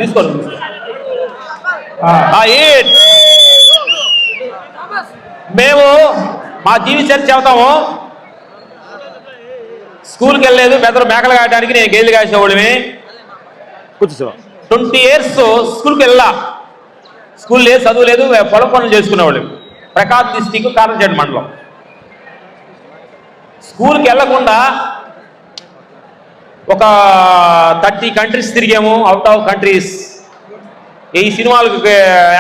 తీసుకోండి. మేము మా జీవిత చరిత్ర చెబుతాము. స్కూల్కి వెళ్ళలేదు, పెద్దలు మేకలు కాయడానికి నేను గేదెలు కాసేవాడిని. 20 years స్కూల్కి వెళ్ళా. స్కూల్ లేదు, చదువు లేదు, పొలం పనులు చేసుకునేవాళ్ళు. ప్రకాశం డిస్టిక్ కారంచేడు మండలం. స్కూల్కి వెళ్ళకుండా ఒక 30 countries తిరిగాము, అవుట్ ఆఫ్ కంట్రీస్. ఈ సినిమాలకు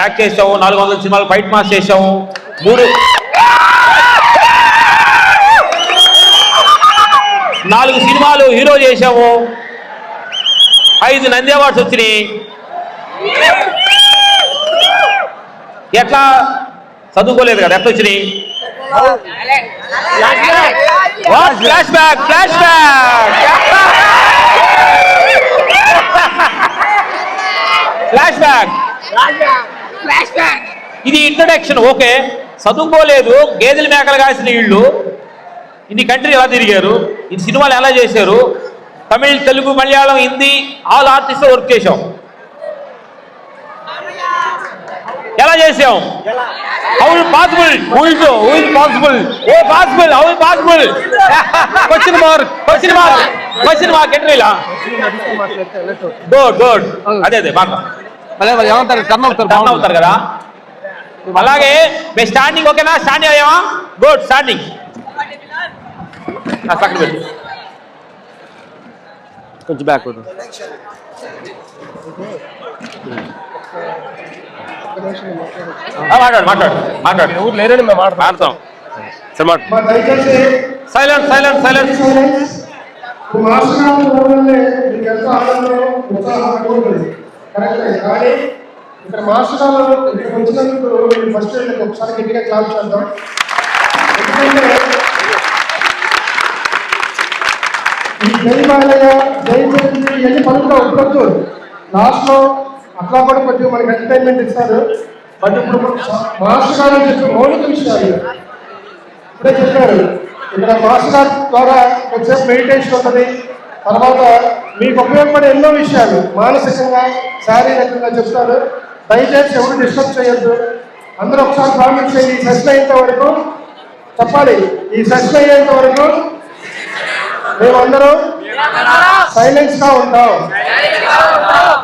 యాక్ట్ చేసాము, 400 సినిమాలు ఫైట్ మాస్ చేసాము, 4 సినిమాలు హీరో చేసాము, 5 నంది అవార్డ్స్ వచ్చినాయి. ఎట్లా చదువుకోలేదు కదా, ఎట్లా వచ్చినాయి? ఫ్లాష్ బ్యాక్ ఇది ఇంట్రడక్షన్. ఓకే, చదువుకోలేదు, గేదెల మేకలు కాసిన వీళ్ళు ఇన్ని కంట్రీ ఎలా తిరిగారు, ఇన్ని సినిమాలు ఎలా చేశారు, Tamil, Telugu, Malayalam, Hindi all artist work చేసాం. ఎలా చేసాం? How possible? క్వశ్చన్ మార్క్ ఎంట్రీలా. గుడ్. అదే బాగా టర్న్ అవుతారు కదా. అలాగే మేము స్టాండింగ్. ఓకేనా? స్టాండింగ్ అయ్యామా? గుడ్. స్టాండింగ్ పక్కన పెట్టు, కొంచెం బ్యాక్ మాట్లాడు. ఊరు లేరని మేము మాట్లాడతాం. సైలెంట్. ఇక్కడ మాస్టర్ వచ్చినందుకు ఫస్ట్ ఒకసారి గట్టిగా క్లాస్ చేద్దాం. ఎందుకంటే ఈ జై బాలయ్య, జై చరిత్ర ఇవన్నీ పనులు ఉండొచ్చు. లాస్ట్లో అట్లా కూడా కొంచెం మనకి ఎంటర్టైన్మెంట్ ఇస్తారు. బట్ ఇప్పుడు మాస్టర్ గారు చెప్పిన మౌలిక విషయాలు ఇప్పుడే చెప్పారు. ఇక్కడ మాస్టర్ గారి ద్వారా కొంచెంసేపు మెడిటేషన్ ఉంటుంది. తర్వాత మీకు ఉపయోగపడే ఎన్నో విషయాలు మానసికంగా, శారీరకంగా చెప్తారు. దయచేసి ఎవరు డిస్టర్బ్ చేయొద్దు. అందరూ ఒకసారి ప్రామిస్ చేయండి. ఈ సెషన్ అయ్యేంత వరకు చెప్పాలి. ఈ సెషన్ అయ్యేంత వరకు మేమందరూ సైలెన్స్ గా ఉంటాం.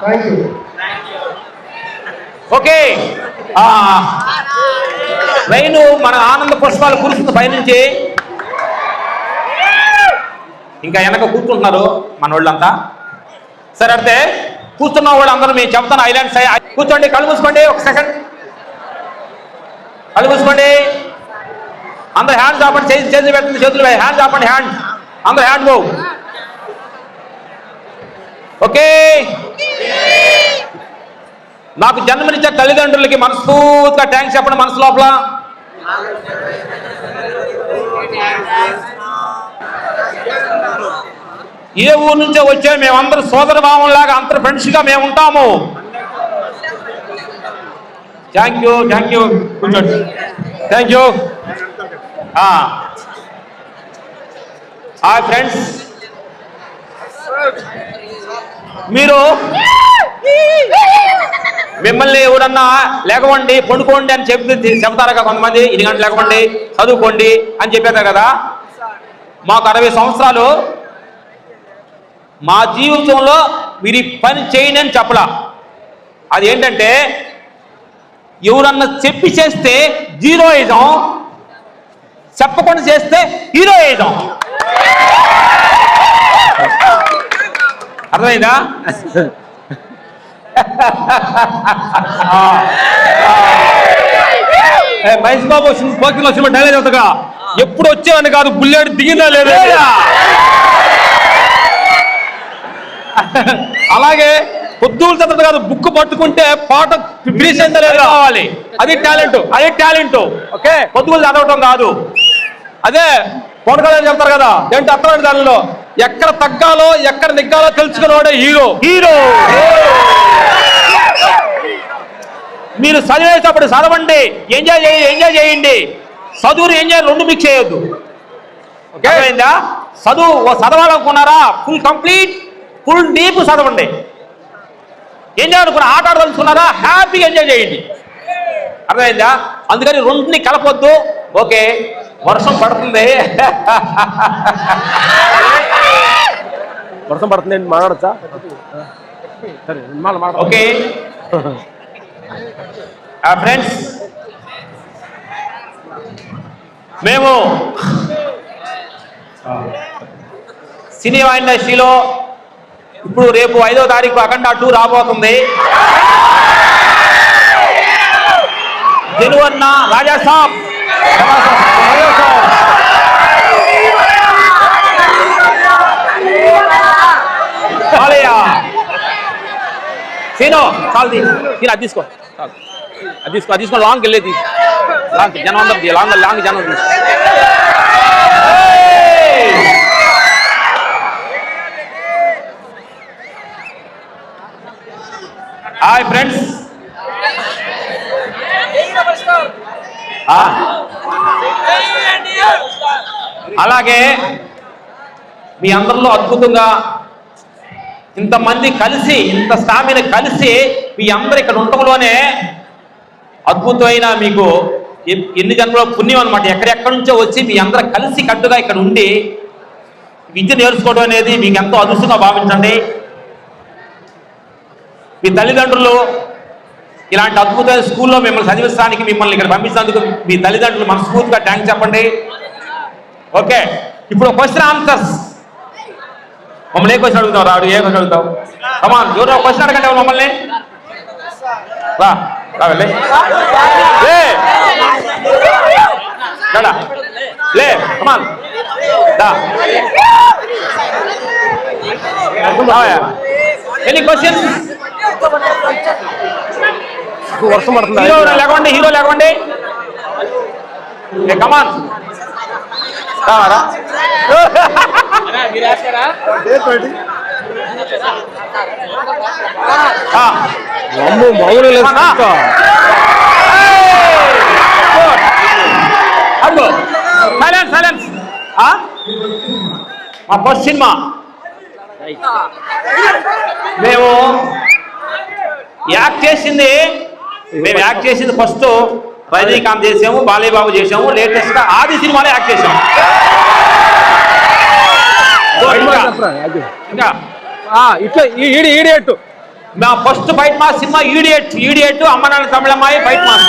Thank you. ఓకే, రైలు మన ఆనంద పుష్పాలు కురుస్తుంది పైనుంచి. ఇంకా వెనక కూర్చుంటున్నారు మన వాళ్ళంతా. సరే, అంటే కూర్చున్న వాళ్ళు అందరూ మేము చెప్తాను. ఐలాండ్స్ కూర్చోండి, కళ్ళు మూసుకోండి. ఒక సెకండ్ కళ్ళు మూసుకోండి. అందరు హ్యాండ్స్ ఆపండి. చేతులు పెట్టండి. చేతులు హ్యాండ్స్ ఆపండి. అందరు హ్యాండ్ మూవ్. ఓకే, నాకు జన్మనిచ్చే తల్లిదండ్రులకి మనస్ఫూర్తిగా థ్యాంక్స్ చెప్పండి మనసు లోపల. ఏ ఊరు నుంచో వచ్చే మేమందరూ సోదర భావంలాగా అందరు ఫ్రెండ్స్గా మేము ఉంటాము. Thank you. కూర్చోండి. Thank you. హాయ్ ఫ్రెండ్స్, మీరు మిమ్మల్ని ఎవరన్నా లేకపోండి, పండుకోండి అని చెప్తారా కొంతమంది? 8 గంటలు లేకపోండి, చదువుకోండి అని చెప్పారు కదా. మాకు 60 సంవత్సరాలు. మా జీవితంలో మీరు పని చేయని అని చెప్పలా. అది ఏంటంటే ఎవరన్నా చెప్పి చేస్తే జీరోయిజం, చెప్పకుండా చేస్తే హీరోయిజం. అర్థమైందా? మహేష్ బాబు పోకిలో సినిమా డైలాగ్ అవుతాగా, ఎప్పుడు వచ్చేవని కాదు, బుల్లెట్ దిగిందా లేదా. అలాగే పొద్దులు చదవడం కాదు, బుక్ పట్టుకుంటే పాట ఫినిష్ అయిందా లేదా కావాలి. అది టాలెంట్. ఓకే, పొద్దులు చదవటం కాదు. అదే కొనకలని చెప్తారు కదా, ఏంటి అర్థమైన దానిలో ఎక్కడ తగ్గాలో ఎక్కడ నెగ్గాలో తెలుసుకునేవాడే హీరో. మీరు చదివేటప్పుడు చదవండి, ఎంజాయ్ చేయండి. చదువుని ఎంజాయ్ రెండు మిక్స్ చేయొద్దు. ఓకే, అయిందా? చదవాలనుకున్నారా, ఫుల్ కంప్లీట్ ఫుల్ డీప్ చదవండి. ఏం చేయాలనుకున్నా ఆట ఆడదలుచుకున్నారా హ్యాపీగా ఎంజాయ్ చేయండి. అర్థమైందా? అందుకని రెండుని కలపొద్దు. ఓకే, వర్షం పడుతుంది. వర్షం పడుతుంది మాట్లాడచ్చా? సరే ఓకే ఫ్రెండ్స్, మేము సినిమా ఇండస్ట్రీలో ఇప్పుడు రేపు 5వ తారీఖు అఖండ 2 రాబోతుంది. తెలువన్న రాజా సాబ్ సీనో చాలు తీసుకో, అది తీసుకో, అది తీసుకో, లాంగ్ వెళ్ళేది, లాంగ్ జనం అందరు లాంగ్ జనం తీసుకో. హాయ్ ఫ్రెండ్స్, అలాగే మీ అందరిలో అద్భుతంగా ఇంతమంది కలిసి, ఇంత స్టామినా కలిసి మీ అందరు ఇక్కడ ఉండటంలోనే అద్భుతమైన మీకు ఎన్ని జన్మలో పుణ్యం అనమాట. ఎక్కడెక్కడి నుంచో వచ్చి మీ అందరూ కలిసి కట్టుగా ఇక్కడ ఉండి విద్య నేర్చుకోవడం అనేది మీకు ఎంతో అదృష్టంగా భావించండి. మీ తల్లిదండ్రులు ఇలాంటి అద్భుతమైన స్కూల్లో మిమ్మల్ని చదివించడానికి, మిమ్మల్ని ఇక్కడ పంపించినందుకు మీ తల్లిదండ్రులు మనస్ఫూర్తిగా థ్యాంక్స్ చెప్పండి. ఓకే, ఇప్పుడు క్వశ్చన్ ఆన్సర్స్. మమ్మల్ని ఏ క్వశ్చన్ అడుగుతావు? రాడు, ఏ క్వశ్చన్ అడుగుతావు? కమాన్, ఎవరు క్వశ్చన్ అడగండి మమ్మల్ని. రా వెళ్ళి లే, కమాన్ ఎనీ క్వశ్చన్? వర్షం పడుతుంది. హీరో లేకండి కమాన్ రావారా? సైలెన్స్. మా ఫస్ట్ సినిమా మేము యాక్ట్ చేసింది ఫస్ట్ రజనీకాంత్ చేసాము, బాలయ్య బాబు చేసాము, లేటెస్ట్ గా ఆది సినిమాలో యాక్ట్ చేసాము. ఇంకా మా first fight master cinema idiot అమ్మ నాన్న తమిళమ్మాయి ఫైట్ మాస్.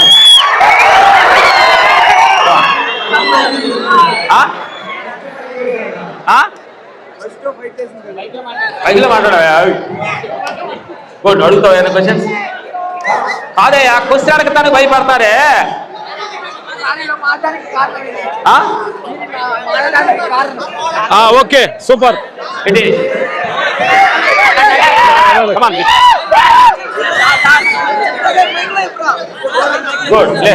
పైకిలో మాట్లాడా? గుడ్, అడుగుతావు ఏమైనా క్వశ్చన్స్? అదే ఆ క్వశ్చన్ అడగటానికి భయపడతారే. Okay, super. ఏంటి గుడ్, లే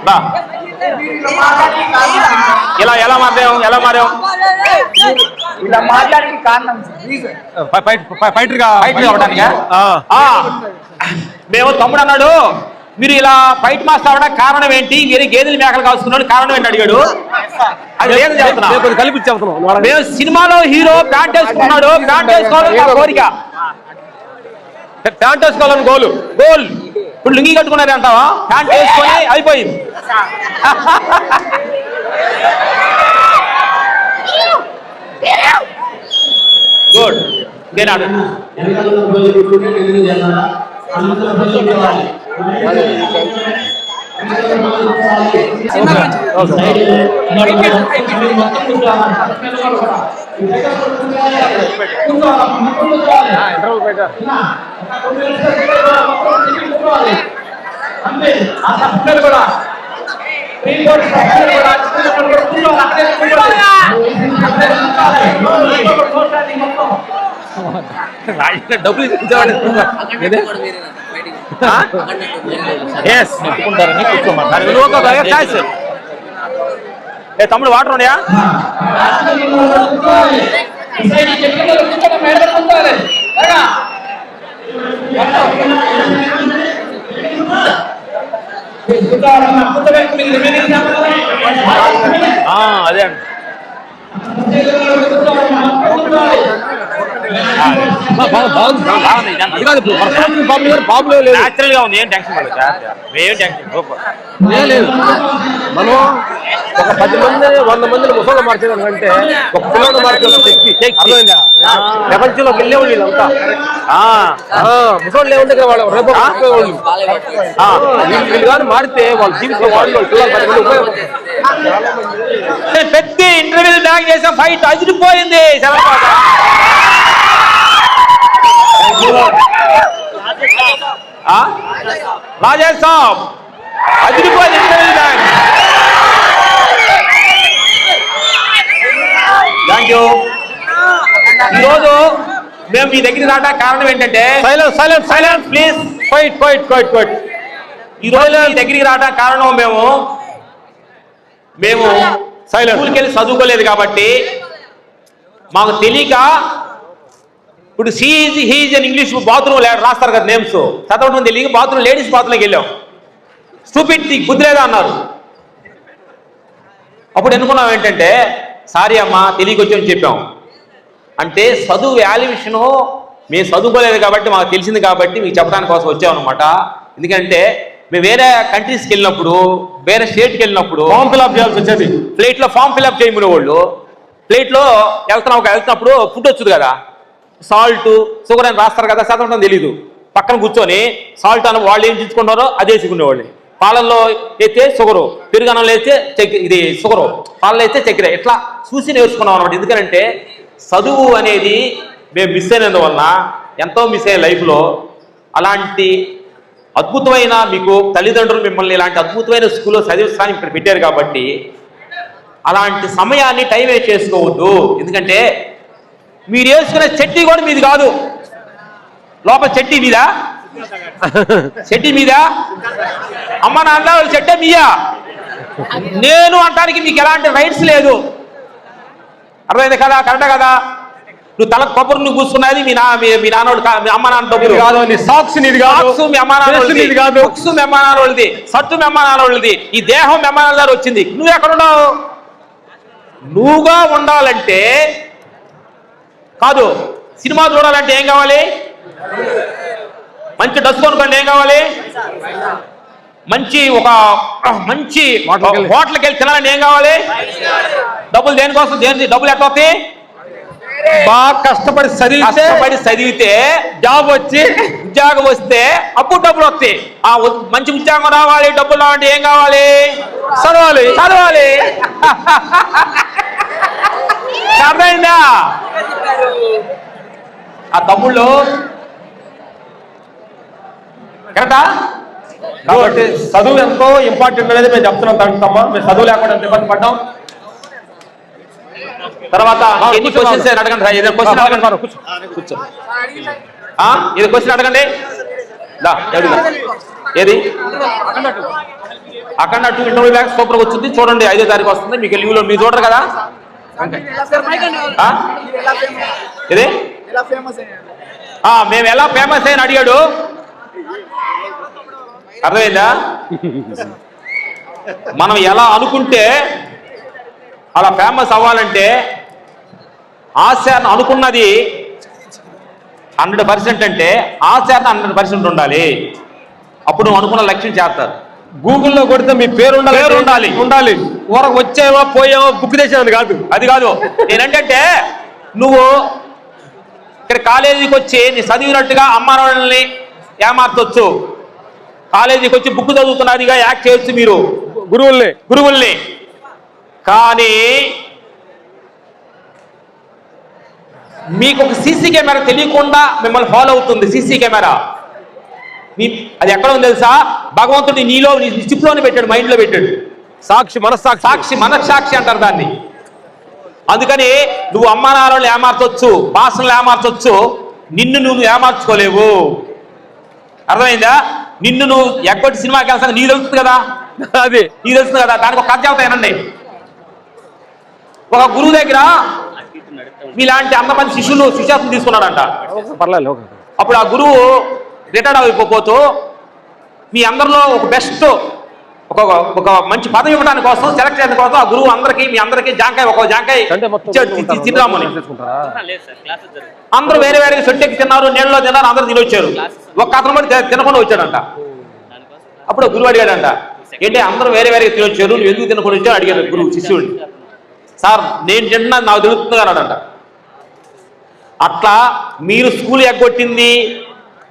బా. ఎలా మారాం? ఇలా మాట్లాడడానికి కారణం ఫైటర్ అవడానికా? మేము తమ్ముడు అన్నాడు, మీరు ఇలా ఫైట్ మాస్టర్ అవడానికి కారణం ఏంటి? మీరు గేదెలు మేకలు కాల్చుకున్నాడు కారణం ఏంటి అడిగాడు. అది లేదు చెప్తున్నా. కలిపి చెప్తున్నాం. మేము సినిమాలో హీరో ప్యాంట్ వేసుకున్నాడు, ప్యాంట్ వేసుకోవాలని కోరిక, ప్యాంట్ వేసుకోవాలని గోల్. ఇప్పుడు లుంగి కట్టుకున్నది అంటావా? ప్యాంట్ వేసుకొని అయిపోయింది. గుడ్, నేనాడు డబ్బులు తమ్ముడు వాటర్ ఉన్నాయా? అదే అండి. అది కాదు ఇప్పుడు వర్షం ప్రాబ్లం లేదు. న్యాచురల్ గా ఉంది, ఏం టెన్షన్ పడదు. ఏం టెన్షన్ సూపర్. లేదు మనం ఒక 10 మంది 100 మందిని ముసళ్ళు మార్చేదానికంటే ఒక పిల్లలు మార్చే శక్తి అర్థమైందా? ప్రపంచంలోకి వెళ్ళేవాళ్ళు వీళ్ళంతా ముసళ్ళు ఏముంటే వాళ్ళు రేపు వీళ్ళు కానీ మారితే వాళ్ళ జీవితంలో వాళ్ళు పిల్లలు 10 మంది ఉపయోగపడుతుంది. పెద్ద ఇంటర్వ్యూ బ్యాగ్ చేసే ఫైట్ అదిరిపోయింది. రాజేష్ సాబ్ అదిరిపోయింది ఇంటర్వ్యూ బ్యాగ్. Thank you. ఈరోజు మేము మీ దగ్గరికి రావడానికి కారణం ఏంటంటే సైలెన్స్ ప్లీజ్ క్వైట్. ఈరోజు మీ దగ్గరికి రావడానికి కారణం మేము స్కూల్కి వెళ్ళి చదువుకోలేదు కాబట్టి మాకు తెలియక ఇప్పుడు హీజ్ అని ఇంగ్లీష్ బాత్రూమ్ రాస్తారు కదా నేమ్స్ చదవడం తెలియక బాత్రూమ్ లేడీస్ బాత్రూమ్కి వెళ్ళాం. స్టూపిడ్ బుద్ధి లేదా అన్నారు. అప్పుడు ఎన్నుకున్నాం ఏంటంటే సారీ అమ్మా తెలియక వచ్చామని చెప్పాం. అంటే చదువు వాల్యుయేషను మేము చదువుకోలేదు కాబట్టి మాకు తెలిసింది కాబట్టి మీకు చెప్పడానికి కోసం వచ్చామన్నమాట. ఎందుకంటే మేము వేరే కంట్రీస్కి వెళ్ళినప్పుడు వేరే స్టేట్కి వెళ్ళినప్పుడు ఫామ్ ఫిల్అప్ చేయాల్సి వచ్చేది. ప్లేట్లో ఫామ్ ఫిల్అప్ చేయమనే వాళ్ళు ప్లేట్లో వెళ్తున్నప్పుడు ఫుడ్ వచ్చుది కదా, సాల్ట్ షుగర్ అని రాస్తారు కదా, చదవడం తెలీదు. పక్కన కూర్చొని సాల్ట్ అని వాళ్ళు ఏం తీసుకున్నారో అదే వేసుకునేవాళ్ళు. పాలల్లో అయితే షుగరు, పెరుగన్నంలో అయితే ఇది షుగరు, పాలలో అయితే చక్కెర, ఇట్లా చూసి నేర్చుకున్నాం అనమాట. ఎందుకంటే చదువు అనేది మేము మిస్ అయినందువలన ఎంతో మిస్ అయ్యే లైఫ్లో. అలాంటి అద్భుతమైన మీకు తల్లిదండ్రులు మిమ్మల్ని ఇలాంటి అద్భుతమైన స్కూల్లో చదివిస్తాను ఇక్కడ పెట్టారు కాబట్టి అలాంటి సమయాన్ని టైం వేస్ట్ చేసుకోవద్దు. ఎందుకంటే మీరు వేసుకునే చెట్టి కూడా మీది కాదు, లోపల చెట్టి మీద అమ్మ నాన్న వాళ్ళు చెట్టే మీయా, నేను అంటానికి మీకు ఎలాంటి రైట్స్ లేదు. అర్థమైంది కదా? కరెక్టే కదా? నువ్వు తల కొబ్బరి నువ్వు కూర్చున్నది మీ నాన్నోడు మీ అమ్మ నాన్న డబ్బులు కాదు, నీ సాక్స్ నీది కాదు, మీ అమ్మ నాన్నోళ్ళది కాదు, బుక్స్ మీ అమ్మ నాన్నోళ్ళది, సట్టు మీ అమ్మ నాన్నోళ్ళది, ఈ దేహం మీ అమ్మ నాన్న దగ్గర వచ్చింది. నువ్వు ఎక్కడున్నావు? నువ్వుగా ఉండాలంటే కాదు, సినిమా చూడాలంటే ఏం కావాలి? మంచి డ్రెస్ కొనుక్కోండి, ఏం కావాలి? మంచి హోటల్కి వెళ్ళి తినాలని ఏం కావాలి? డబ్బులు దేనికోసం? డబ్బులు ఎట్లా వస్తాయి? బాగా కష్టపడి చదివితే జాబ్ వచ్చి ఉద్యోగం వస్తే అప్పుడు డబ్బులు వస్తాయి. ఆ మంచి ఉద్యోగం రావాలి, డబ్బులు రావాలంటే ఏం కావాలి? చదవాలి. అర్థమైందా? ఆ తమ్ముళ్ళు కరెక్టా? కాబట్టి చదువు ఎంతో ఇంపార్టెంట్ అనేది మేము చెప్తున్నాం. తమ్మ మేము చదువు లేకుండా ఎంత ఇబ్బంది పడ్డాం. తర్వాత ఎన్ని క్వశ్చన్స్ అడగండి, ఏదో క్వశ్చన్ అడగండి, కూర్చో. ఇది క్వశ్చన్ అడగండి. ఏది అక్కడ 2 ఇంటర్వ్యూ బ్యాగ్స్ సూపర్ వచ్చింది చూడండి. 5వ తారీఖు వస్తుంది. మీకు లీవ్లో మీరు చూడరు కదా? ఇది మేము ఎలా ఫేమస్ అయిన అడిగాడు. అర్థమైందా? మనం ఎలా అనుకుంటే అలా ఫేమస్ అవ్వాలంటే ఆశ అనుకున్నది 100% అంటే ఆశ 100% ఉండాలి. అప్పుడు నువ్వు అనుకున్న లక్ష్యం చేస్తారు. గూగుల్లో కొడితే మీ పేరు ఉండాలి. ఊరకు వచ్చామో పోయామో బుక్ చేసేది కాదు. అది కాదు నేనంటే నువ్వు ఇక్కడ కాలేజీకి వచ్చి నీ చదివినట్టుగా అమ్మ నాన్నల్ని ఏమార్చొచ్చు. కాలేజీకి వచ్చి బుక్ చదువుతున్నదిగా యాక్ట్ చేయొచ్చు మీరు గురువుల్ని. కానీ మీకు ఒక సీసీ కెమెరా తెలియకుండా మిమ్మల్ని ఫాలో అవుతుంది. సీసీ కెమెరా అది ఎక్కడ ఉంది తెలుసా? భగవంతుడి నీలో నీ చిప్లోనే పెట్టాడు, మైండ్లో పెట్టాడు. మనస్సాక్షి అంటారు దాన్ని. అందుకని నువ్వు అమ్మ నాన్నలు ఏమార్చొచ్చు, భాషలు ఏమార్చొచ్చు, నిన్ను నువ్వు ఏమార్చుకోలేవు. అర్థమైందా? నిన్ను నువ్వు ఎక్కడి సినిమాకి వెళ్తాను నీకు తెలుస్తుంది కదా, దానికి ఒక కథ చెబుతాయనండి. ఒక గురువు దగ్గర మీలాంటి 100 మంది శిష్యాసం తీసుకున్నాడంట. అప్పుడు ఆ గురువు రిటైర్డ్ అయిపోతూ మీ అందరిలో ఒక బెస్ట్ ఒక మంచి పదవి ఇవ్వడానికి కోసం, సెలెక్ట్ చేయడం కోసం ఆ గురువు అందరికి మీ అందరికి జాంకాయ ఒక జాంకాయ తిన్నామని అందరూ వేరే వేరే సొట్టెక్కి తిన్నారు, నీళ్ళలో తిన్నారు, అందరూ తినొచ్చారు. ఒక్క అతను కూడా తినకుండా వచ్చాడంట. అప్పుడు గురువు అడిగాడంట, ఏంటి అందరూ వేరే వేరే తినొచ్చారు, నువ్వు ఎందుకు తినకుండా వచ్చావు అడిగాడు గురువు శిష్యుడిని. సార్ నేను తింటున్నా నాకు తెలుస్తుంది అన్నాడంట. అట్లా మీరు స్కూల్ ఎగ్గొట్టింది,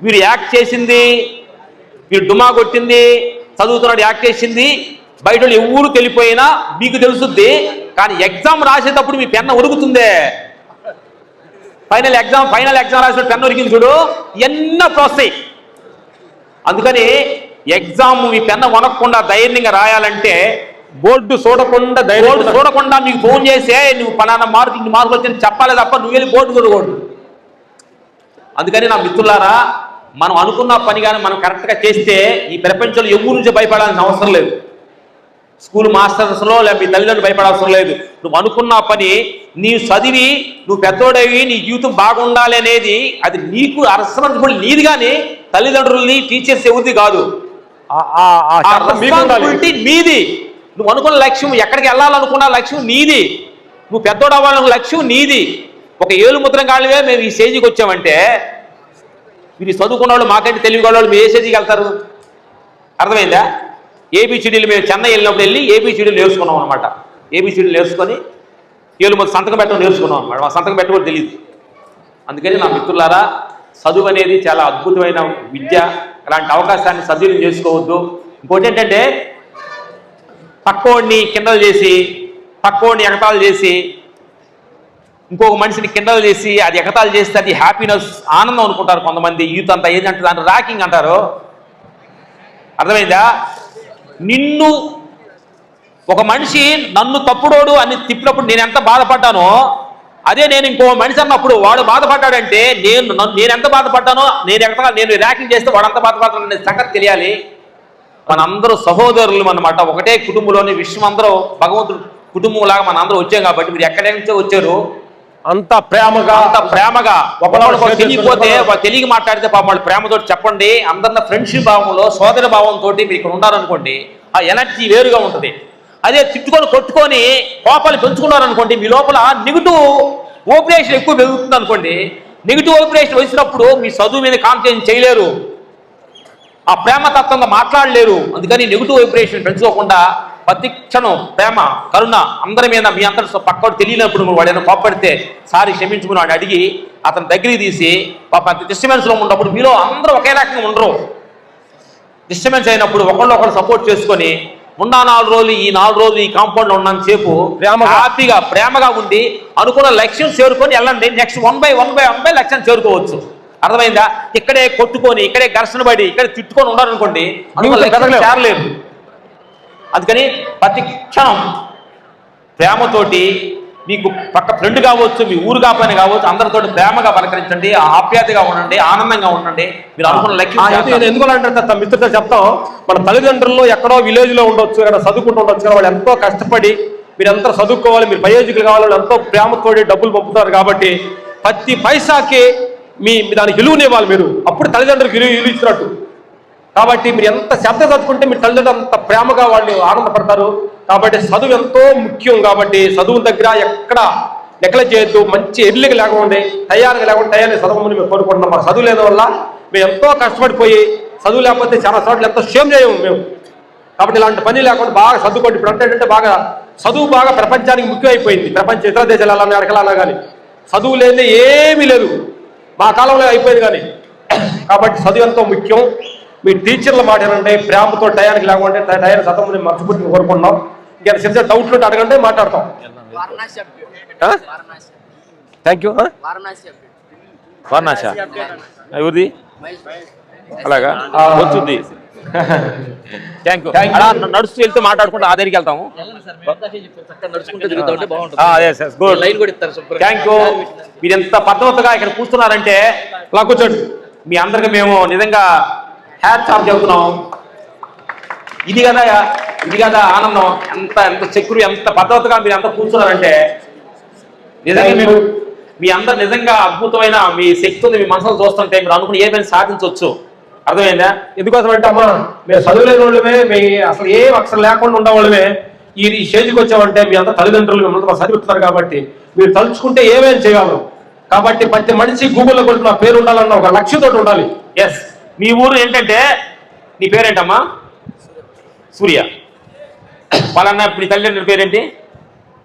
మీరు యాక్ట్ చేసింది, మీరు డుమా కొట్టింది, చదువుతున్నాడు యాక్ట్ చేసింది బయట వాళ్ళు ఎవరు తెలిపోయినా మీకు తెలుసుద్ది. కానీ ఎగ్జామ్ రాసేటప్పుడు మీ పెన్న ఉరుగుతుందే, ఫైనల్ ఎగ్జామ్ రాసేటప్పుడు పెన్న ఉరికింది చూడు, ఎన్నో వస్తాయి. అందుకని ఎగ్జామ్ మీ పెన్న వనకుండా ధైర్యంగా రాయాలంటే బోర్డు చూడకుండా మీకు ఫోన్ చేసే నువ్వు పలానా మార్కులు ఇన్ని మార్కులు వచ్చి చెప్పాలి తప్ప నువ్వు వెళ్ళి బోర్డు చూడకూడదు. అందుకని నా మిత్రులారా, మనం అనుకున్న పని కానీ మనం కరెక్ట్గా చేస్తే ఈ ప్రపంచంలో ఎవరి నుంచి భయపడాల్సిన అవసరం లేదు. స్కూల్ మాస్టర్స్లో లేదా మీ తల్లిదండ్రులు భయపడాల్సిన లేదు. నువ్వు అనుకున్న పని నీవు చదివి నువ్వు పెద్దోడవి నీ జీవితం బాగుండాలి అనేది అది నీకు రెస్పాన్సిబిలిటీ నీది, కానీ తల్లిదండ్రుల్ని టీచర్స్ ఎవరిది కాదు. రెస్పాన్సిబిలిటీ మీది. నువ్వు అనుకున్న లక్ష్యం, ఎక్కడికి వెళ్ళాలనుకున్న లక్ష్యం నీది, నువ్వు పెద్దోడు అవ్వాలనుకున్న లక్ష్యం నీది. ఒక ఏలు ముద్రం కాళ్ళవే మేము ఈ స్టేజ్కి వచ్చామంటే మీరు చదువుకున్న వాళ్ళు మాకంటే తెలివి వాళ్ళు మీరు ఏ స్టేజ్కి వెళ్తారు? అర్థమైందా? ఏబిసిడీలు మేము చెన్నై వెళ్ళినప్పుడు వెళ్ళి ఏబిసిడీలు నేర్చుకున్నాం అనమాట. ఏబిసిడీలు నేర్చుకొని ఏలు ముద్ర సంతకం పెట్టడం నేర్చుకున్నాం అనమాట. మా సంతకం పెట్టడం తెలియదు. అందుకని నా మిత్రులారా, చదువు అనేది చాలా అద్భుతమైన విద్య. అలాంటి అవకాశాన్ని సద్వినియోగం చేసుకోవద్దు. ఇంకోటి ఏంటంటే పక్కోడిని కిండలు చేసి, పక్కోడిని ఎగతాళి చేసి, ఇంకొక మనిషిని కిండలు చేసి అది ఎగతాళి చేస్తే అది హ్యాపీనెస్, ఆనందం అనుకుంటారు కొంతమంది. యూత్ అంతా ఏంటంటే దాన్ని ర్యాకింగ్ అంటారు. అర్థమైందా? నిన్ను ఒక మనిషి నన్ను తప్పుడోడు అని తిప్పినప్పుడు నేను ఎంత బాధపడ్డానో, అదే నేను ఇంకో మనిషి అన్నప్పుడు వాడు బాధపడ్డాడంటే నేను ఎంత బాధపడ్డానో, నేను ర్యాకింగ్ చేస్తే వాడు అంత బాధపడతాననే సంగతి తెలియాలి. మనందరూ సహోదరులు అన్నమాట. ఒకటే కుటుంబంలోని విశ్వం అందరూ భగవంతుడు కుటుంబం లాగా మన అందరూ వచ్చాం కాబట్టి మీరు ఎక్కడి నుంచో వచ్చారు అంత ప్రేమగా ఒకళ్ళు తెలియకపోతే తెలియ మాట్లాడితే పాపం వాళ్ళు ప్రేమతో చెప్పండి. అందరిన ఫ్రెండ్షిప్ భావంలో సోదర భావంతో మీరు ఇక్కడ ఉన్నారనుకోండి, ఆ ఎనర్జీ వేరుగా ఉంటుంది. అదే తిట్టుకొని కొట్టుకొని కోపాలు పెంచుకున్నారనుకోండి, మీ లోపల నెగిటివ్ ఓపరేషన్ ఎక్కువ పెరుగుతుంది అనుకోండి. నెగిటివ్ ఓపరేషన్ వచ్చినప్పుడు మీ చదువు మీద కాన్సన్ట్రేషన్ చేయలేరు, ఆ ప్రేమతత్వంగా మాట్లాడలేరు. అందుకని నెగిటివ్ వైబ్రేషన్ పెంచుకోకుండా ప్రతి క్షణం ప్రేమ, కరుణ అందరి మీద మీ అందరూ పక్కడు తెలియనప్పుడు వాడు ఏమైనా కోప్పడితే సారీ క్షమించుకుని వాడిని అడిగి అతని దగ్గరికి తీసి పాప డిస్టర్బెన్స్లో ఉన్నప్పుడు మీలో అందరూ ఒకే రకంగా ఉండరు. డిస్టర్బెన్స్ అయినప్పుడు ఒకళ్ళు సపోర్ట్ చేసుకొని ఉన్న 4 రోజులు ఈ 4 రోజులు ఈ కాంపౌండ్లో ఉన్నంత సేపు హ్యాపీగా ప్రేమగా ఉండి అనుకున్న లక్ష్యం చేరుకొని వెళ్ళండి. నెక్స్ట్ 1 by 1 లక్ష్యం చేరుకోవచ్చు. అర్థమైందా? ఇక్కడే కొట్టుకొని, ఇక్కడే ఘర్షణ పడి, ఇక్కడే తిట్టుకొని ఉన్నారనుకోండి చేరలేరు. అందుకని ప్రతి క్షణం ప్రేమతోటి మీకు పక్క ఫ్రెండ్ కావచ్చు, మీ ఊరు కాపని కావచ్చు, అందరితో ప్రేమగా పలకరించండి, ఆప్యాయతగా ఉండండి, ఆనందంగా ఉండండి. మీరు అనుకున్న లక్ష్యం ఎందుకంటే మిత్రులతో చెప్తాం, మన తల్లిదండ్రుల్లో ఎక్కడో విలేజ్లో ఉండొచ్చు, ఎక్కడ చదువుకుంటూ ఉండొచ్చు, కానీ వాళ్ళు ఎంతో కష్టపడి మీరు ఎంతో చదువుకోవాలి, మీరు ప్రయోజకులు కావాలి, వాళ్ళు ఎంతో ప్రేమతోటి డబ్బులు పంపుతారు. కాబట్టి ప్రతి పైసాకి మీ దానికి విలువనివ్వాలి మీరు. అప్పుడు తల్లిదండ్రులకు విలువ ఇచ్చినట్టు. కాబట్టి మీరు ఎంత శ్రద్ధ చదువుకుంటే మీ తల్లిదండ్రులు అంత ప్రేమగా వాళ్ళు ఆనందపడతారు. కాబట్టి చదువు ఎంతో ముఖ్యం. కాబట్టి చదువు దగ్గర ఎక్కడ నెగ్లెక్ట్ చేయొద్దు. మంచి ఎర్లీగా లేకుండా తయారుగా చదవమని మేము కోరుకుంటున్నాం. మాకు చదువు లేని వల్ల మేము ఎంతో కష్టపడిపోయి చదువు లేకపోతే చాలా చోట్ల ఎంతో షేమ్ చేయము మేము. కాబట్టి ఇలాంటి పని లేకుండా బాగా చదువుకోండి. ఇప్పుడు అంటే బాగా చదువు బాగా ప్రపంచానికి ముఖ్యమైపోయింది. ప్రపంచ ఇతర దేశాలు వెళ్ళాలని అడగలన్నా కానీ చదువు లేని ఏమీ లేదు. మా కాలంలో అయిపోయింది కానీ. కాబట్టి చదువు ఎంతో ముఖ్యం. మీ టీచర్ల మాట ఏంటంటే ప్రేమతో టయానికి లేకుంటే టైర్ చదవమని మర్చిపోయి కోరుకుంటున్నాం. ఇంకా చిన్న డౌట్లు ఉంటే అడగండి, మాట్లాడతాం. Thank you. వారణాసి ఎవరిది? అలాగా వచ్చింది. Thank you. నడుస్తూ వెళ్తే మాట్లాడుకుంటూ ఆ దగ్గరికి వెళ్తాము. Thank you. మీరు ఎంత పద్ధతిగా ఇక్కడ కూర్చున్నారంటే ఇలా కూర్చోండి. మీ అందరికి మేము నిజంగా హ్యాట్స్ ఆఫ్ చెబుతున్నాం. ఇది కదా ఆనందం. ఎంత సెక్యూరి, ఎంత పద్ధతిగా మీరు అంతా కూర్చున్నారంటే నిజంగా మీ అందరు నిజంగా అద్భుతమైన మీ శక్తి ఉంది. మీ మనసులో చూస్తుంటే మీరు అనుకుని ఏమైనా సాధించవచ్చు. అర్థమైందా? ఎందుకోసం అంటే అమ్మా మేము చదువులేని వాళ్ళమే, మీ అసలు ఏం అక్షరం లేకుండా ఉండేవాళ్ళమే ఈ స్టేజ్కి వచ్చామంటే మీ అంతా తల్లిదండ్రులు మిమ్మల్ని చదివిస్తున్నారు కాబట్టి మీరు తలుచుకుంటే ఏమేమి చేయగలరు. కాబట్టి ప్రతి మనిషి గూగుల్లో కొట్టి నా పేరు ఉండాలన్న ఒక లక్ష్యంతో ఉండాలి. ఎస్, మీ ఊరు ఏంటంటే నీ పేరేంటమ్మా? సూర్య. వాళ్ళన్న ఇప్పుడు తల్లిదండ్రుల పేరేంటి?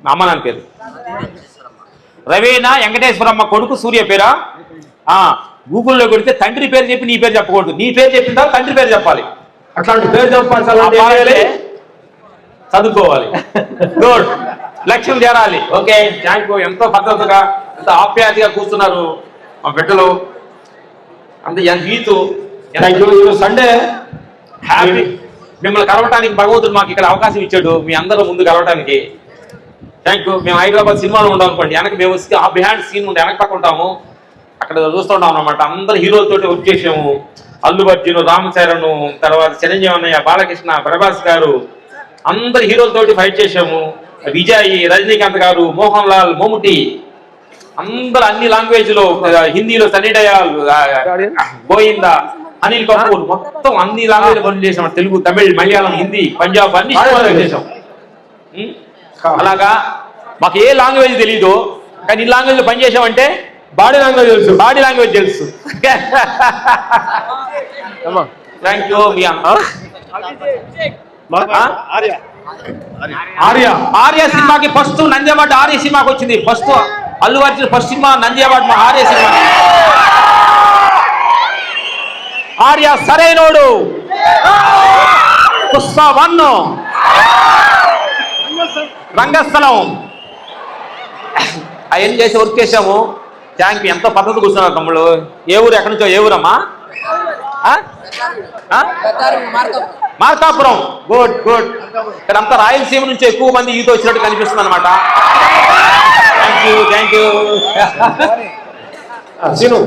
మా అమ్మ నాన్న పేరు రవీనా వెంకటేశ్వరమ్మ కొడుకు సూర్య పేరా? గూగుల్లో కొడితే తండ్రి పేరు చెప్పి నీ పేరు చెప్పకూడదు. నీ పేరు చెప్పిన తర్వాత తండ్రి పేరు చెప్పాలి. అట్లాంటి పేరు చెప్పాలి, చదువుకోవాలి. గుడ్, లక్ష్యం చేరాలి. Okay, thank you. ఎంతో పద్ధతిగా ఎంత ఆప్యాయతగా కూర్చున్నారు మా బిడ్డలు. అంత యూత్. Thank you. ఈరోజు సండే హ్యాపీ. మిమ్మల్ని కలవటానికి భగవంతుడు మాకు ఇక్కడ అవకాశం ఇచ్చాడు, మీ అందరూ ముందు కలవటానికి. Thank you. మేము హైదరాబాద్ సినిమాలో ఉంటాం అనుకోండి, వెనక మేము బిహైండ్ సీన్ ఉంటే వెనక పక్క ఉంటాము, అక్కడ చూస్తుంటాం అన్నమాట. అందరు హీరోలతోటి వర్క్ చేసాము. అల్లు అర్జున్, రామ్ చరణ్, తర్వాత చిరంజీవి అన్నయ్య, బాలకృష్ణ, ప్రభాస్ గారు, అందరు హీరోలతోటి ఫైట్ చేసాము. విజయ్, రజనీకాంత్ గారు, మోహన్ లాల్, మమ్ముటి, అందరు అన్ని లాంగ్వేజ్ లో, హిందీలో సన్నీ డయాల్, గోయిందా, అనిల్ కపూర్, మొత్తం అన్ని లాంగ్వేజ్ పనులు చేసాం. తెలుగు, తమిళ్, మలయాళం, హిందీ, పంజాబ్ అన్ని చేసాం. అలాగా మాకు ఏ లాంగ్వేజ్ తెలీదు, కానీ ఈ లాంగ్వేజ్ లో పనిచేసామంటే బాడీ లాంగ్వేజ్ తెలుసు. బాడీ లాంగ్వేజ్ తెలుసు. Thank you. ఆర్య సినిమాకి ఫస్ట్ నంది అవార్డు ఆర్య సినిమాకి వచ్చింది. First Allu Arjun first cinema Nandi award మా ఆర్య సినిమా. ఆర్య సరైనోడు. పుష్ప 1, రంగస్థలం అవన్నీ చేసి వర్క్ చేసాము. Thank you. ఎంతో పద్ధతి కూర్చున్నారు తమ్ముళ్ళు. ఏ ఊరు? ఎక్కడి నుంచో? ఏ ఊరమ్మా? మార్కాపురం. Good good. ఇక్కడ అంతా రాయలసీమ నుంచి ఎక్కువ మంది ఈత వచ్చినట్టు కనిపిస్తుంది అనమాట. Thank you, thank you. Scene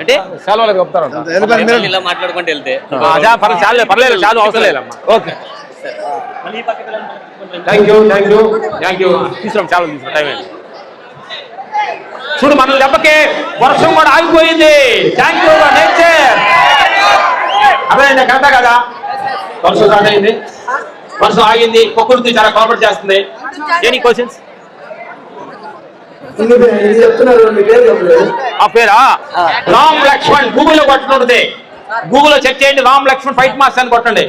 అంటే మాట్లాడుకుంటూ వెళ్తే పర్లేదు, చాలు అవసరం లేదమ్మా. Okay, thank you, thank you, thank you. తీసుకురాం, చాలా తీసుకురాం, టైం అయింది. చూడు, మన దెబ్బకి వర్షం కూడా ఆగిపోయింది. Thank you nature. అదే కరెక్టా కదా? వర్షం స్టార్ట్ అయింది, వర్షం ఆగింది, ప్రకృతి చాలా కోఆపరేట్ చేస్తుంది. Any questions? ఆ పేరా రామ్ లక్ష్మణ్. గూగుల్లో కొట్టుకుంటుంది, గూగుల్లో చెక్ చేయండి. రామ్ లక్ష్మణ్ ఫైట్ మాస్టర్ అని కొట్టండి.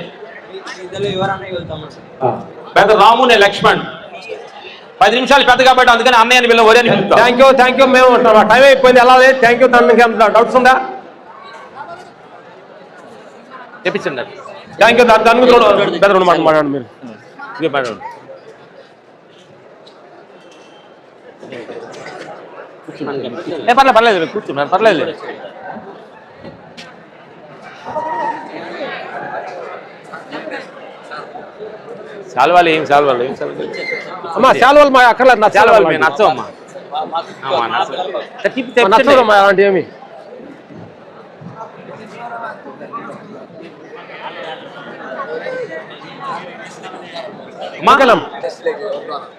పెద్ద రాము, నేను లక్ష్మణ్. 10 నిమిషాలు పెద్ద కాబట్టి అందుకని అన్నయ్యని వీళ్ళ ఒరే. Thank you, thank you. మేము టైం అయిపోయింది, ఎలా లేదు. Thank you. తనకి డౌట్స్ ఉందా? చెప్పించండి. Thank you. దాని గురించి పెద్ద రెండు మాట మాట్లాడండి మీరు. ఇదే మాట్లాడండి. పర్లేదు, కూర్చున్నాను, పర్లేదు. శాల్వాలు ఏం శాల్వాలు అమ్మా? శాల్వాలు మా అక్కర్లేదు, నా శాల్వాలు మేము నచ్చవమ్మా. నచ్చదమ్మా అలాంటి ఏమి.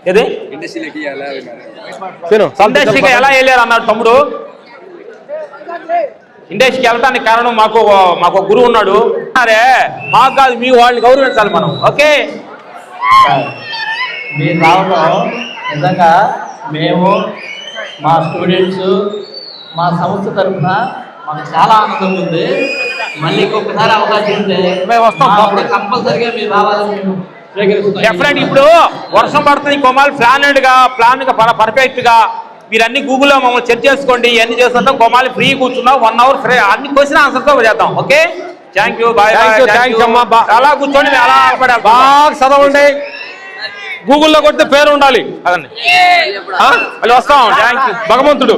ఏది ఇండస్ట్రీకి ఎలా వెళ్ళారు అన్నాడు తమ్ముడు. ఇండస్ట్రీకి వెళ్ళడానికి కారణం మాకు గురువు ఉన్నాడు. అరే మాకు కాదు, మీ వాళ్ళని గౌరవించాలి మనం. ఓకే, మీరు రావడం నిజంగా మేము, మా స్టూడెంట్స్, మా సంస్థ తరఫున మాకు చాలా ఆనందం ఉంది. మళ్ళీ ఇంకొకసారి అవకాశం ఉంటే మేము వస్తాం. కంపల్సరిగా మీరు రావాలని మేము డెఫినెట్. ఇప్పుడు వర్షం పడుతుంది, కొమాలి ప్లాన్ గా పర్ఫెక్ట్ గా మీరన్నీ గూగుల్లో మమ్మల్ని చెక్ చేసుకోండి. ఇవన్నీ చేస్తుంటాం. కొమాలి ఫ్రీ కూర్చున్నాం, 1 hour ఫ్రీ. అన్ని క్వశ్చన్ ఆన్సర్ తో చేద్దాం. Okay, thank you, bye. అలా కూర్చోండి, అలా బాగా చదవండి. గూగుల్లో కొడితే పేరు ఉండాలి. అదండి, మళ్ళీ వస్తాం. Thank you. భగవంతుడు.